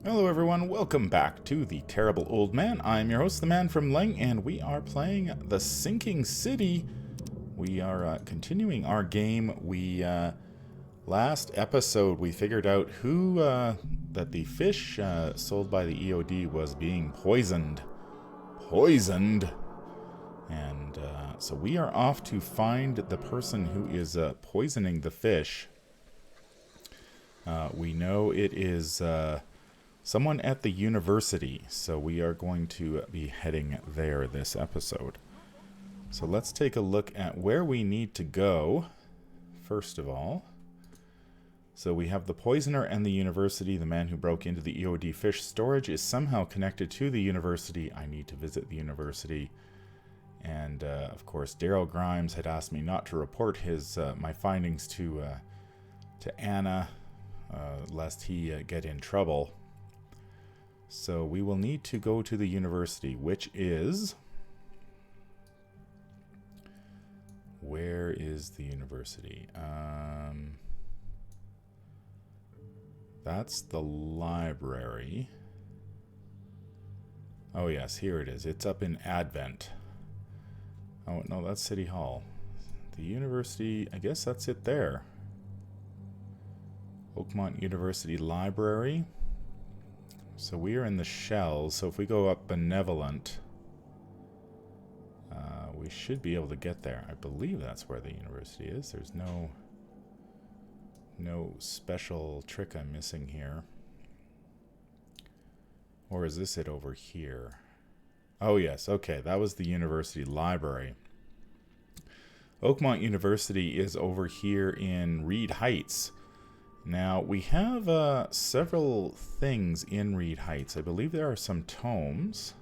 Hello everyone, welcome back to The Terrible Old Man. I'm your host, the Manfromleng, and we are playing The Sinking City. We are continuing our game. Last episode, we figured out who, that the fish sold by the EOD was being poisoned. And so we are off to find the person who is poisoning the fish. We know it is someone at the university, so we are going to be heading there this episode. So let's take a look at where we need to go, first of all. So we have the poisoner and the university. The man who broke into the EOD fish storage is somehow connected to the university. I need to visit the university. And, of course, Daryl Grimes had asked me not to report my findings to Anna, lest he get in trouble. So we will need to go to the university, which is... Where is the university? That's the library. Oh yes, here it is. It's up in Advent. Oh no, that's City Hall. The university, I guess that's it there. Oakmont University Library. So we are in the shells, so if we go up Benevolent, we should be able to get there. I believe that's where the university is. There's no special trick I'm missing here. Or is this it over here? Oh yes, okay, that was the university library. Oakmont University is over here in Reed Heights. Now, we have several things in Reed Heights. I believe there are some tomes.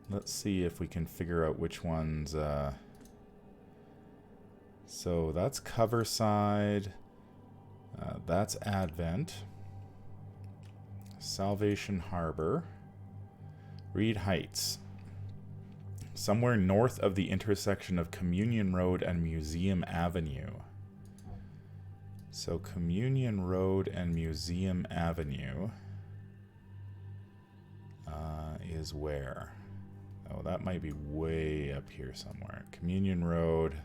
Let's see if we can figure out which ones. So that's Coverside. That's Advent. Salvation Harbor. Reed Heights. Somewhere north of the intersection of Communion Road and Museum Avenue. So Communion Road and Museum Avenue is where? Oh, that might be way up here somewhere. Communion Road,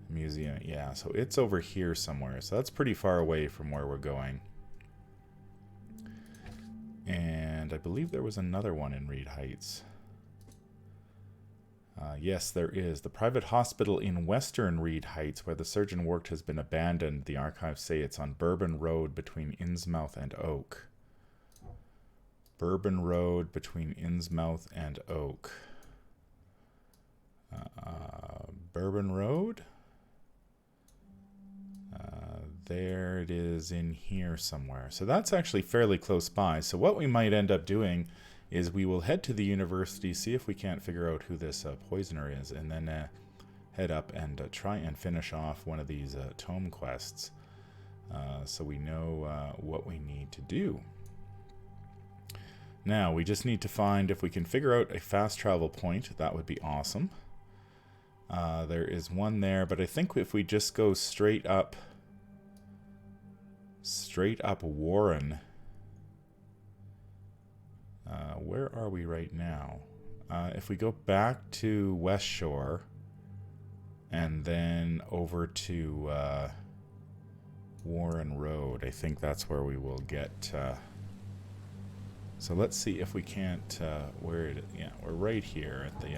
Museum, yeah, so it's over here somewhere. So that's pretty far away from where we're going. And I believe there was another one in Reed Heights. Yes, there is. The private hospital in Western Reed Heights, where the surgeon worked, has been abandoned. The archives say it's on Bourbon Road between Innsmouth and Oak. Bourbon Road between Innsmouth and Oak. Bourbon Road? There it is in here somewhere. So that's actually fairly close by. So what we might end up doing is we will head to the university, see if we can't figure out who this poisoner is, and then head up and try and finish off one of these tome quests so we know what we need to do. Now, we just need to find, if we can figure out a fast travel point, that would be awesome. There is one there, but I think if we just go straight up Warren... where are we right now? If we go back to West Shore and then over to Warren Road, I think that's where we will get. So let's see if we can't. Yeah, we're right here at the.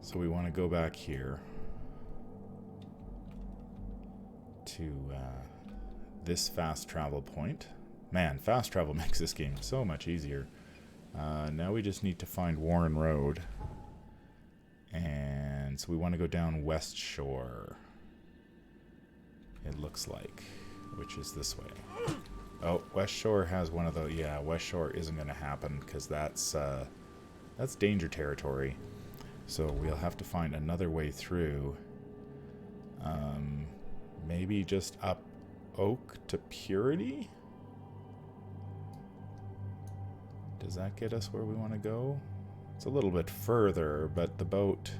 So we want to go back here to this fast travel point. Man, fast travel makes this game so much easier. Now we just need to find Warren Road. And so we want to go down West Shore. It looks like. Which is this way. Oh, West Shore has one of the... Yeah, West Shore isn't going to happen because that's danger territory. So we'll have to find another way through. Maybe just up Oak to Purity? Does that get us where we want to go? It's a little bit further, but the boat...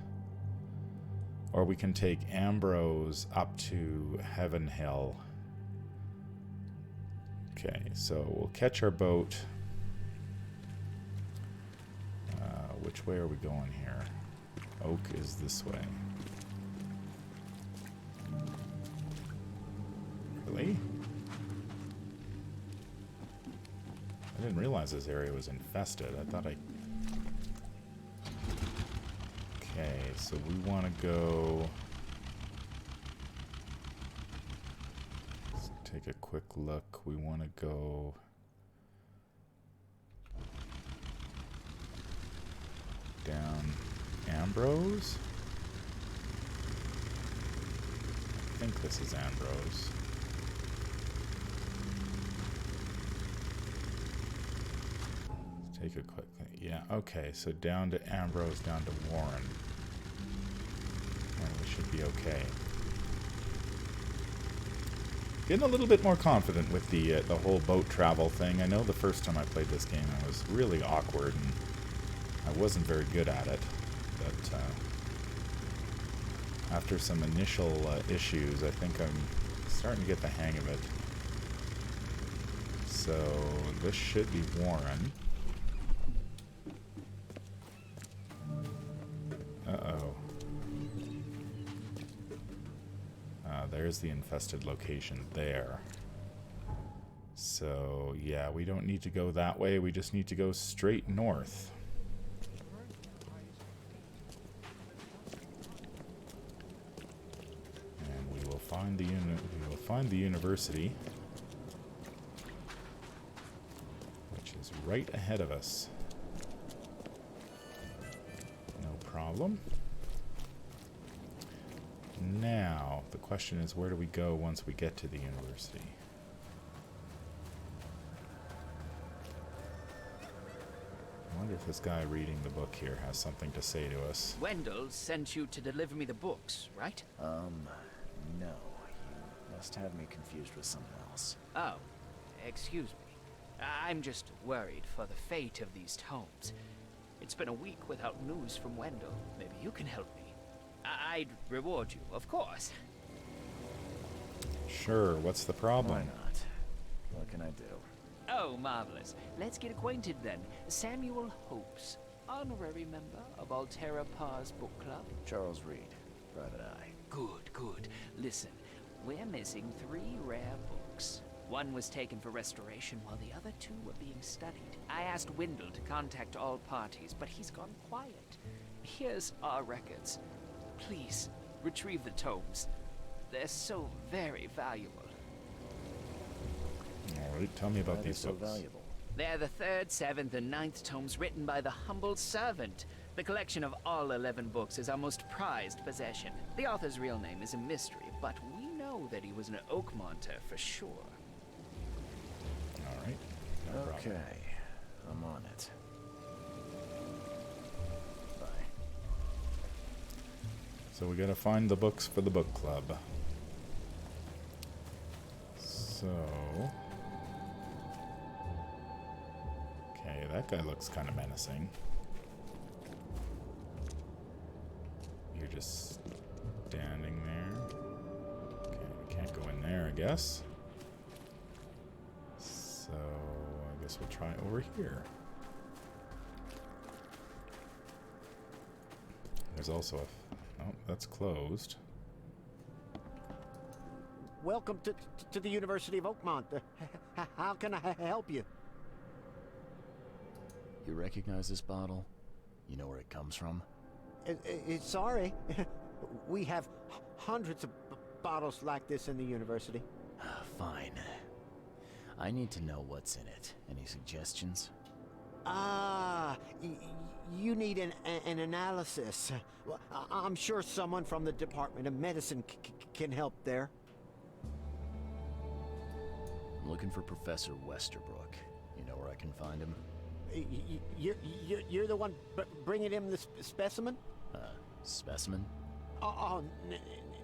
Or we can take Ambrose up to Heaven Hill. Okay, so we'll catch our boat. Which way are we going here? Oak is this way. Really? I didn't realize this area was infested. I thought I... Okay, so we want to go... Let's take a quick look. We want to go... down Ambrose? I think this is Ambrose. Let's take a quick... Yeah, okay, so down to Ambrose, down to Warren. And we should be okay. Getting a little bit more confident with the whole boat travel thing. I know the first time I played this game I was really awkward and I wasn't very good at it, but after some initial issues, I think I'm starting to get the hang of it. So this should be Warren. Uh-oh. There's the infested location there. So, yeah, we don't need to go that way. We just need to go straight north. We will find the university, which is right ahead of us. No problem. Now, the question is, where do we go once we get to the university? I wonder if this guy reading the book here has something to say to us. Wendell sent you to deliver me the books, right? No. You must have me confused with someone else. Oh, excuse me. I'm just worried for the fate of these tomes. It's been a week without news from Wendell. Maybe you can help me. I'd reward you, of course. Sure, what's the problem? Why not? What can I do? Oh, marvelous. Let's get acquainted then. Samuel Hopes, honorary member of Altera Par's book club. Charles Reed, Private Eye. Good, good. Listen, we're missing 3 rare books. One was taken for restoration while the other 2 were being studied. I asked Wendell to contact all parties, but he's gone quiet. Here's our records. Please, retrieve the tomes. They're so very valuable. Alright, tell me about Why are these they so books. valuable? They're the 3rd, 7th, and 9th tomes written by the humble servant. The collection of all 11 books is our most prized possession. The author's real name is a mystery, but we know that he was an Oakmonter for sure. Alright, no problem. Okay, I'm on it. Bye. So we gotta find the books for the book club. So... Okay, that guy looks kind of menacing. You're just standing there. Okay, we can't go in there, I guess. So, I guess we'll try over here. There's also a... Oh, that's closed. Welcome to the University of Oakmont. How can I help you? You recognize this bottle? You know where it comes from? Sorry. We have hundreds of bottles like this in the university. Fine. I need to know what's in it. Any suggestions? You need an analysis. Well, I'm sure someone from the Department of Medicine can help there. I'm looking for Professor Westerbrook. You know where I can find him? You're the one bringing him the specimen? Specimen?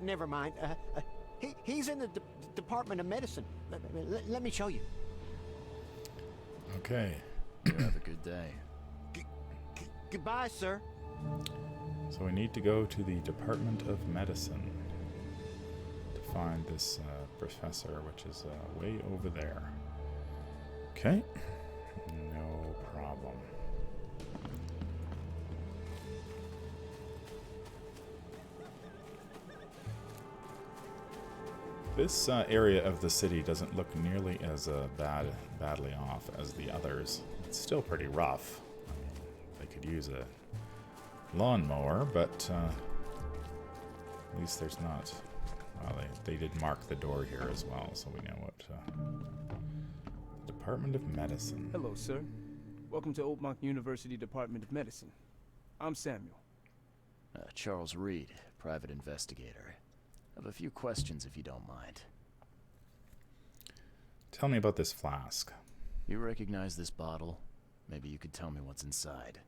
Never mind. He's in the Department of Medicine. Let me show you. Okay. You have a good day. Goodbye, sir. So we need to go to the Department of Medicine to find this professor, which is way over there. Okay. No problem. This area of the city doesn't look nearly as badly off as the others. It's still pretty rough. I mean, they could use a lawnmower, but at least there's not. Well, they did mark the door here as well, so we know what. Department of Medicine. Hello, sir. Welcome to Oakmont University Department of Medicine. I'm Samuel. Charles Reed, private investigator. I have a few questions if you don't mind. Tell me about this flask. You recognize this bottle? Maybe you could tell me what's inside.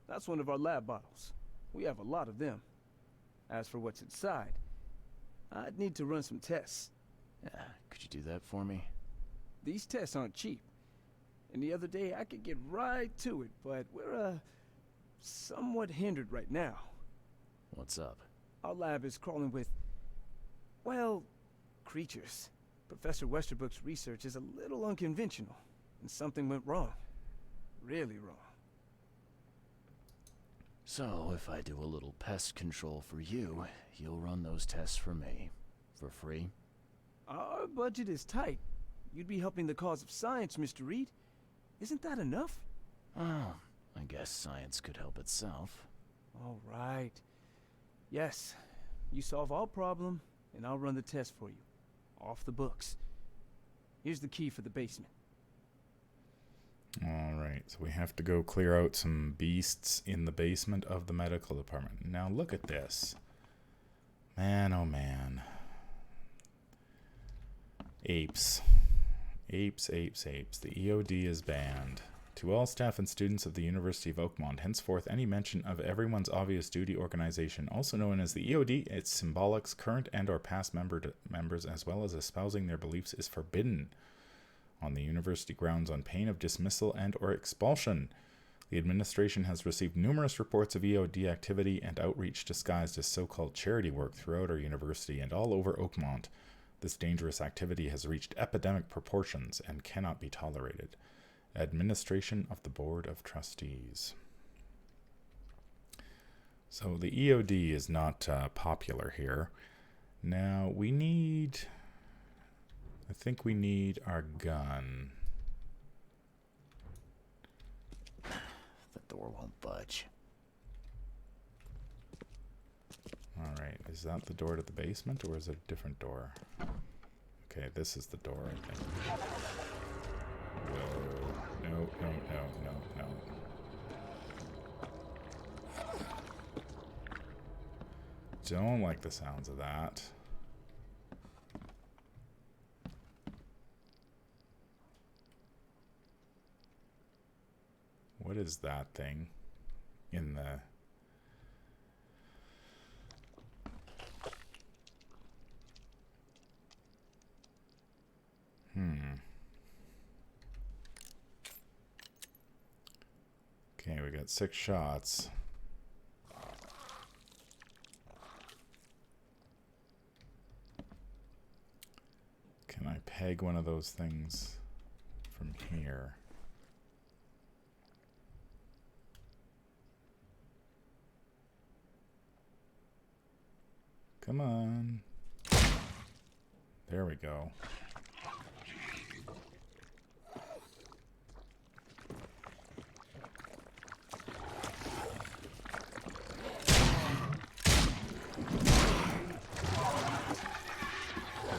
That's one of our lab bottles. We have a lot of them. As for what's inside, I'd need to run some tests. Yeah, could you do that for me? These tests aren't cheap. And the other day I could get right to it, but we're, somewhat hindered right now. What's up? Our lab is crawling with, well, creatures. Professor Westerbrook's research is a little unconventional, and something went wrong. Really wrong. So, if I do a little pest control for you, you'll run those tests for me. For free? Our budget is tight. You'd be helping the cause of science, Mr. Reed. Isn't that enough? Oh, I guess science could help itself. All right. Yes, you solve our problem, and I'll run the test for you. Off the books. Here's the key for the basement. Alright, so we have to go clear out some beasts in the basement of the medical department. Now look at this. Man, oh man. Apes. Apes, apes, apes. The EOD is banned. To all staff and students of the University of Oakmont, henceforth any mention of everyone's obvious duty organization, also known as the EOD, its symbolics, current and or past members, as well as espousing their beliefs, is forbidden on the university grounds on pain of dismissal and or expulsion. The administration has received numerous reports of EOD activity and outreach disguised as so-called charity work throughout our university and all over Oakmont. This dangerous activity has reached epidemic proportions and cannot be tolerated. Administration of the Board of Trustees. So the EOD is not popular here. Now we need... I think we need our gun. The door won't budge. Alright, is that the door to the basement or is it a different door? Okay, this is the door, I think. Whoa. No, no, no, no, no. Don't like the sounds of that. What is that thing in the... Okay, we got 6 shots. Can I peg one of those things from here? Come on. There we go.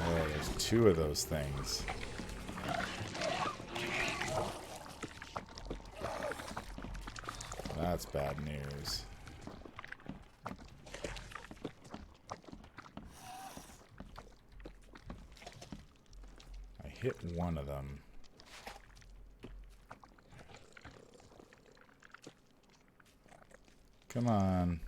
Oh, there's 2 of those things. That's bad news. Hit one of them. Come on.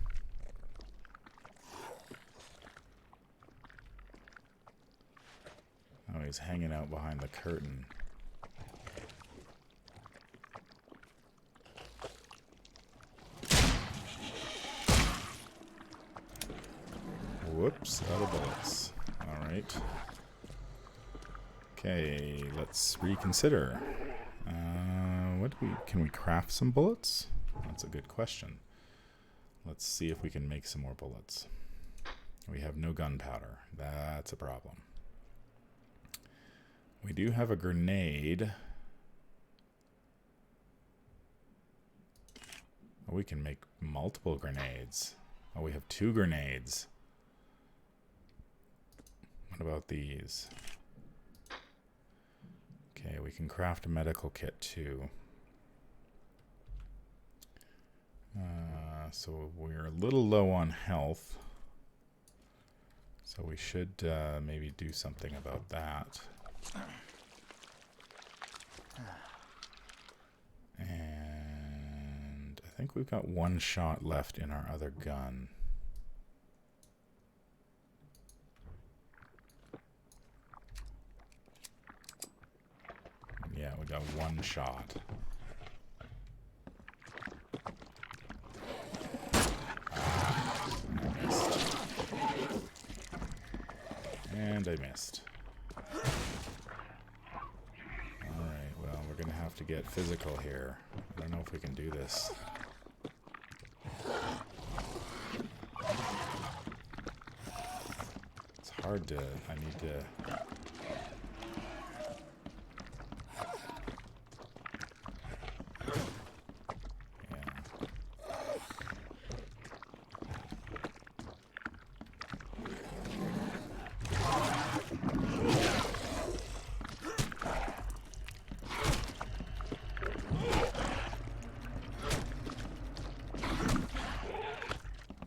Oh, he's hanging out behind the curtain. Whoops, out of bullets. Alright. Okay, let's reconsider. Can we craft some bullets? That's a good question. Let's see if we can make some more bullets. We have no gunpowder. That's a problem. We do have a grenade. Oh, we can make multiple grenades. Oh, we have 2 grenades. What about these? Okay, we can craft a medical kit too. So we're a little low on health. So we should maybe do something about that. And I think we've got 1 shot left in our other gun. Yeah, we got 1 shot. And I missed. Alright, well, we're gonna have to get physical here. I don't know if we can do this. It's hard to... I need to...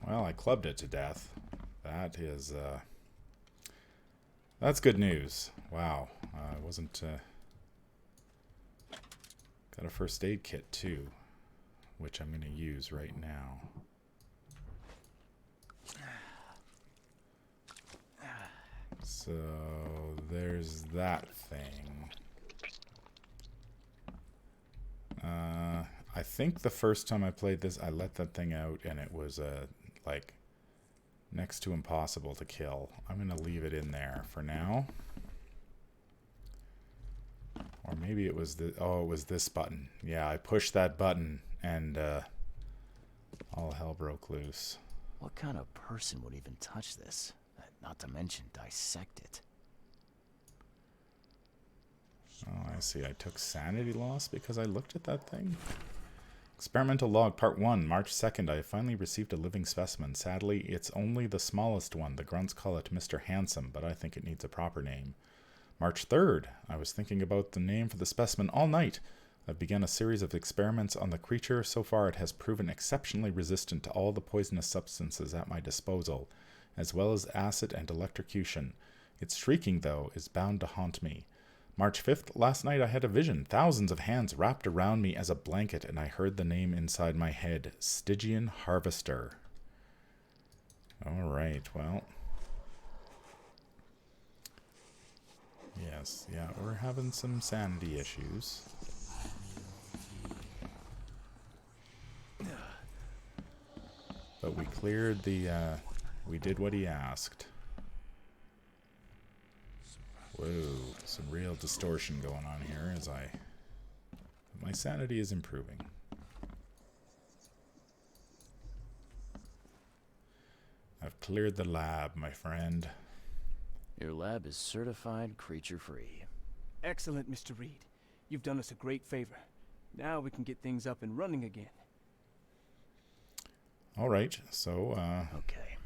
Well, I clubbed it to death. That is, that's good news. Wow. I wasn't, got a first aid kit, too, which I'm going to use right now. So, there's that thing. I think the first time I played this, I let that thing out, and it was, like, next to impossible to kill. I'm going to leave it in there for now. Or maybe it was the... Oh, it was this button. Yeah, I pushed that button, and, all hell broke loose. What kind of person would even touch this? Not to mention dissect it. Oh, I see. I took sanity loss because I looked at that thing. Experimental log part 1, March 2nd. I have finally received a living specimen. Sadly, it's only the smallest one. The grunts call it Mr. Handsome, but I think it needs a proper name. March 3rd. I was thinking about the name for the specimen all night. I've begun a series of experiments on the creature. So far, it has proven exceptionally resistant to all the poisonous substances at my disposal, as well as acid and electrocution. Its shrieking, though, is bound to haunt me. March 5th, last night I had a vision. Thousands of hands wrapped around me as a blanket, and I heard the name inside my head, Stygian Harvester. Alright, well. Yes, yeah, we're having some sanity issues. But we cleared the, we did what he asked. Whoa, some real distortion going on here as my sanity is improving. I've cleared the lab, my friend. Your lab is certified creature-free. Excellent, Mr. Reed. You've done us a great favor. Now we can get things up and running again. Alright, so, Okay.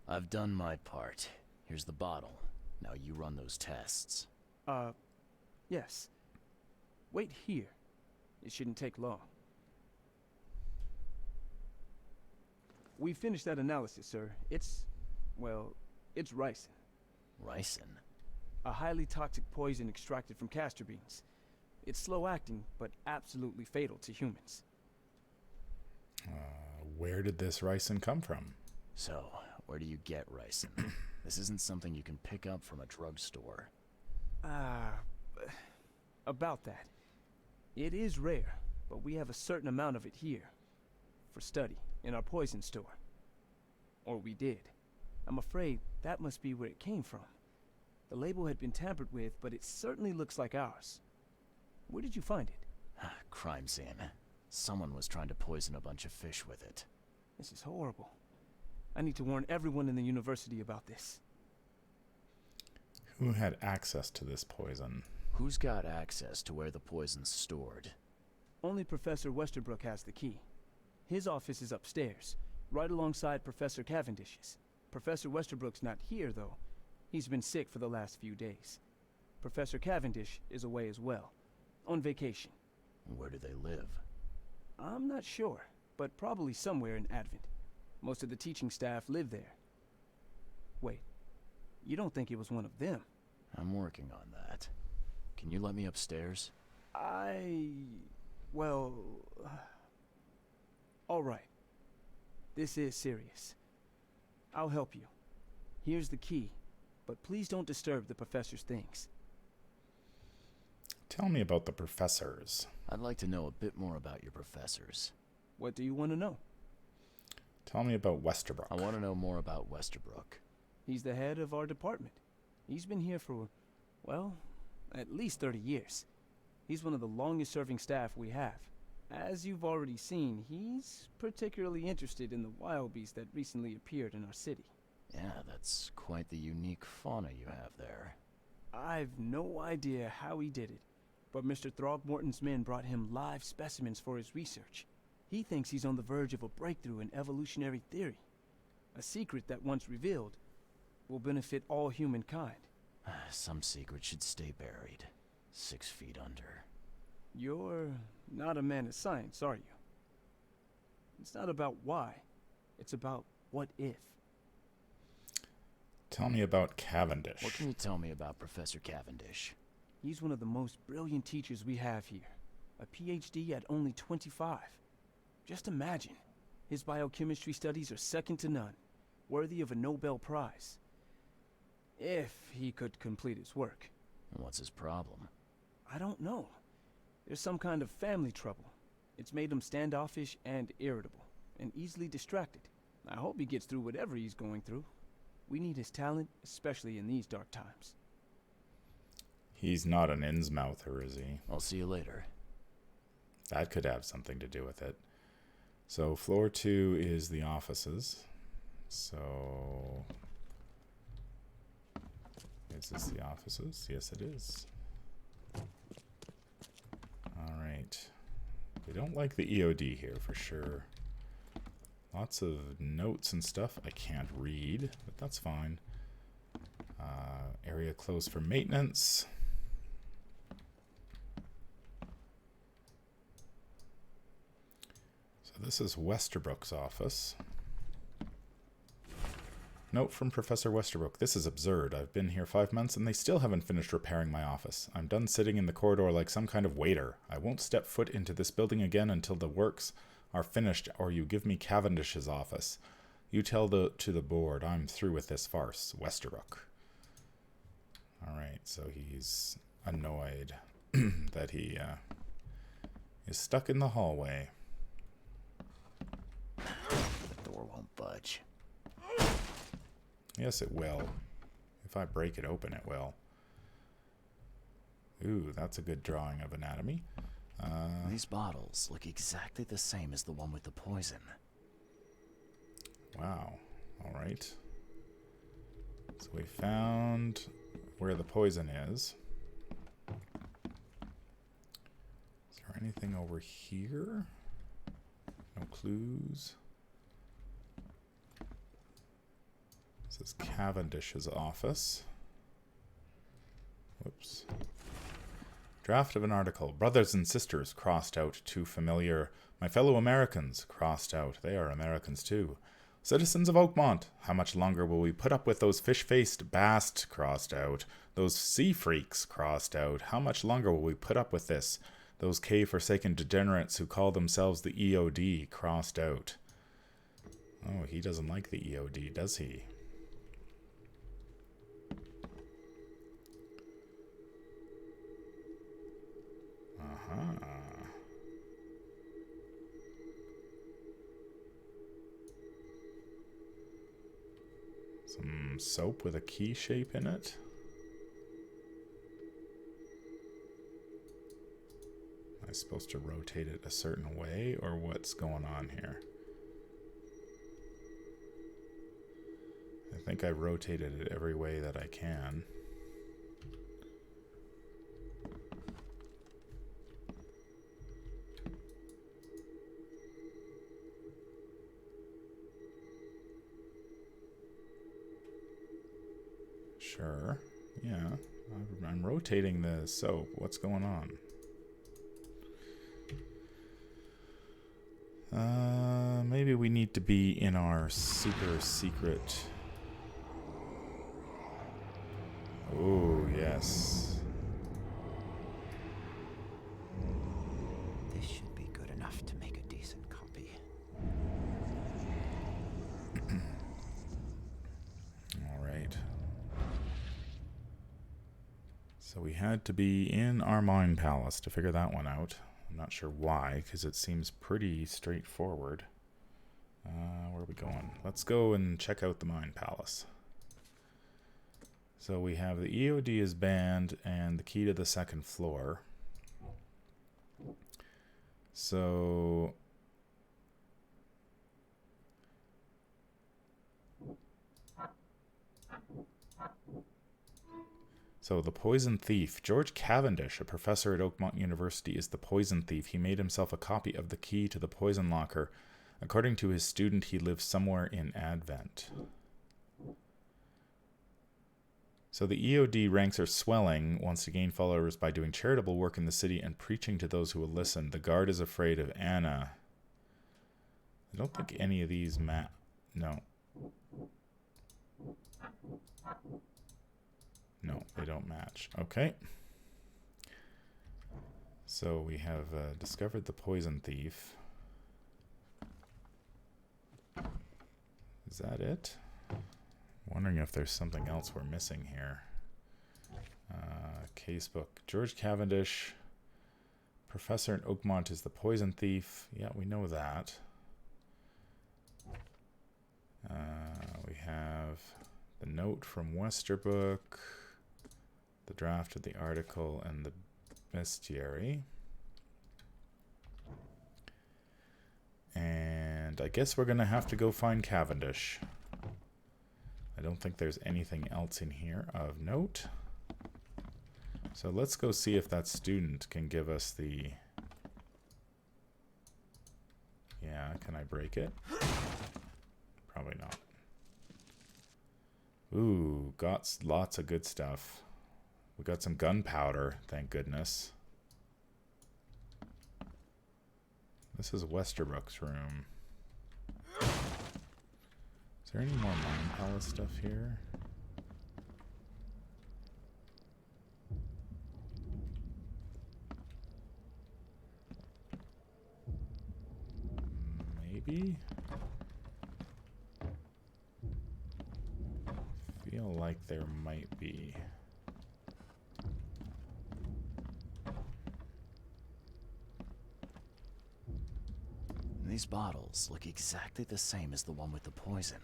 I've done my part. Here's the bottle. Now you run those tests. Yes. Wait here. It shouldn't take long. We finished that analysis, sir. It's ricin. Ricin? A highly toxic poison extracted from castor beans. It's slow-acting, but absolutely fatal to humans. Where did this ricin come from? So, where do you get ricin? This isn't something you can pick up from a drugstore. About that. It is rare, but we have a certain amount of it here. For study, in our poison store. Or we did. I'm afraid that must be where it came from. The label had been tampered with, but it certainly looks like ours. Where did you find it? Crime scene. Someone was trying to poison a bunch of fish with it. This is horrible. I need to warn everyone in the university about this. Who had access to this poison? Who's got access to where the poison's stored? Only Professor Westerbrook has the key. His office is upstairs, right alongside Professor Cavendish's. Professor Westerbrook's not here, though. He's been sick for the last few days. Professor Cavendish is away as well, on vacation. Where do they live? I'm not sure, but probably somewhere in Advent. Most of the teaching staff live there. Wait, you don't think it was one of them? I'm working on that. Can you let me upstairs? Well... all right. This is serious. I'll help you. Here's the key, but please don't disturb the professor's things. Tell me about the professors. I'd like to know a bit more about your professors. What do you want to know? Tell me about Westerbrook. I want to know more about Westerbrook. He's the head of our department. He's been here for, well, at least 30 years. He's one of the longest-serving staff we have. As you've already seen, he's particularly interested in the wild beast that recently appeared in our city. Yeah, that's quite the unique fauna you have there. I've no idea how he did it, but Mr. Throgmorton's men brought him live specimens for his research. He thinks he's on the verge of a breakthrough in evolutionary theory. A secret that, once revealed, will benefit all humankind. Some secret should stay buried, 6 feet under. You're not a man of science, are you? It's not about why. It's about what if. Tell me about Cavendish. What can you tell me about Professor Cavendish? He's one of the most brilliant teachers we have here. A PhD at only 25. Just imagine. His biochemistry studies are second to none, worthy of a Nobel Prize. If he could complete his work. And what's his problem? I don't know. There's some kind of family trouble. It's made him standoffish and irritable, and easily distracted. I hope he gets through whatever he's going through. We need his talent, especially in these dark times. He's not an Innsmouther, is he? I'll see you later. That could have something to do with it. So floor 2 is the offices. So... is this the offices? Yes, it is. Alright. They don't like the EOD here for sure. Lots of notes and stuff I can't read, but that's fine. Area closed for maintenance. So this is Westerbrook's office. Note from Professor Westerbrook. This is absurd. I've been here 5 months and they still haven't finished repairing my office. I'm done sitting in the corridor like some kind of waiter. I won't step foot into this building again until the works are finished, or you give me Cavendish's office. You tell to the board I'm through with this farce. Westerbrook. Alright, so he's annoyed that he is stuck in the hallway. The door won't budge. Yes, it will. If I break it open, it will. Ooh, that's a good drawing of anatomy. These bottles look exactly the same as the one with the poison. Wow. Alright. So we found where the poison is. Is there anything over here? No clues. This is Cavendish's office. Whoops. Draft of an article. Brothers and sisters, crossed out. Too familiar. My fellow Americans, crossed out. They are Americans too. Citizens of Oakmont, how much longer will we put up with those fish-faced bast, crossed out? Those sea freaks, crossed out. How much longer will we put up with this? Those cave-forsaken degenerates who call themselves the EOD, crossed out. Oh, he doesn't like the EOD, does he? Some soap with a key shape in it. supposed to rotate it a certain way, or what's going on here? I think I rotated it every way that I can. Sure. Yeah. I'm rotating the soap. What's going on? Maybe we need to be in our super secret. Oh, yes. This should be good enough to make a decent copy. All right. So we had to be in our Mind Palace to figure that one out. I'm not sure why, because it seems pretty straightforward. Where are we going? Let's go and check out the Mind Palace. So we have the EOD is banned and the key to the second floor. So the poison thief. George Cavendish, a professor at Oakmont University, is the poison thief. He made himself a copy of the key to the poison locker. According to his student, he lives somewhere in Advent. So the EOD ranks are swelling, wants to gain followers by doing charitable work in the city and preaching to those who will listen. The guard is afraid of Anna. I don't think any of these No. No, they don't match. Okay. So we have discovered the poison thief. Is that it? Wondering if there's something else we're missing here. Casebook. George Cavendish. Professor at Oakmont is the poison thief. Yeah, we know that. We have the note from Westerbrook, the draft of the article, and the bestiary. And I guess we're going to have to go find Cavendish. I don't think there's anything else in here of note. So let's go see if that student can give us the... Yeah, can I break it? Probably not. Ooh, got lots of good stuff. We got some gunpowder, thank goodness. This is Westerbrook's room. Is there any more Mind Palace stuff here? Maybe? Feel like there might be. These bottles look exactly the same as the one with the poison.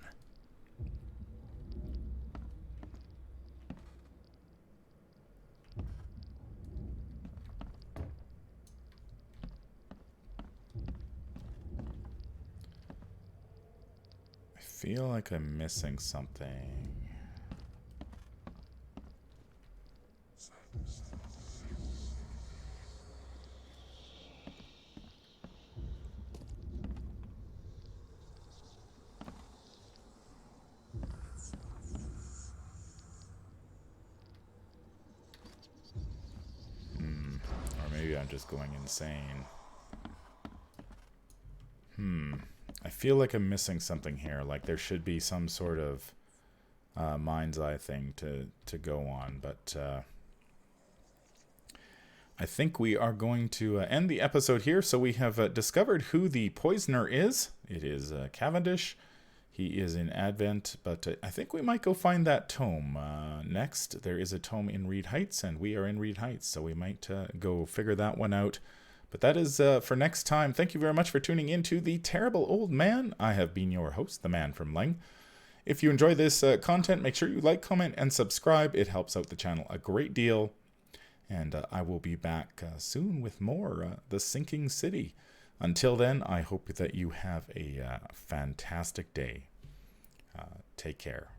I feel like I'm missing something. I'm just going insane. I feel like I'm missing something here. Like there should be some sort of mind's eye thing to go on, but I think we are going to end the episode here. So we have discovered who the poisoner is. It is Cavendish. He is in Advent, but I think we might go find that tome. Next, there is a tome in Reed Heights, and we are in Reed Heights, so we might go figure that one out. But that is for next time. Thank you very much for tuning in to The Terrible Old Man. I have been your host, the Manfromleng. If you enjoy this content, make sure you like, comment, and subscribe. It helps out the channel a great deal. And I will be back soon with more The Sinking City. Until then, I hope that you have a fantastic day. Take care.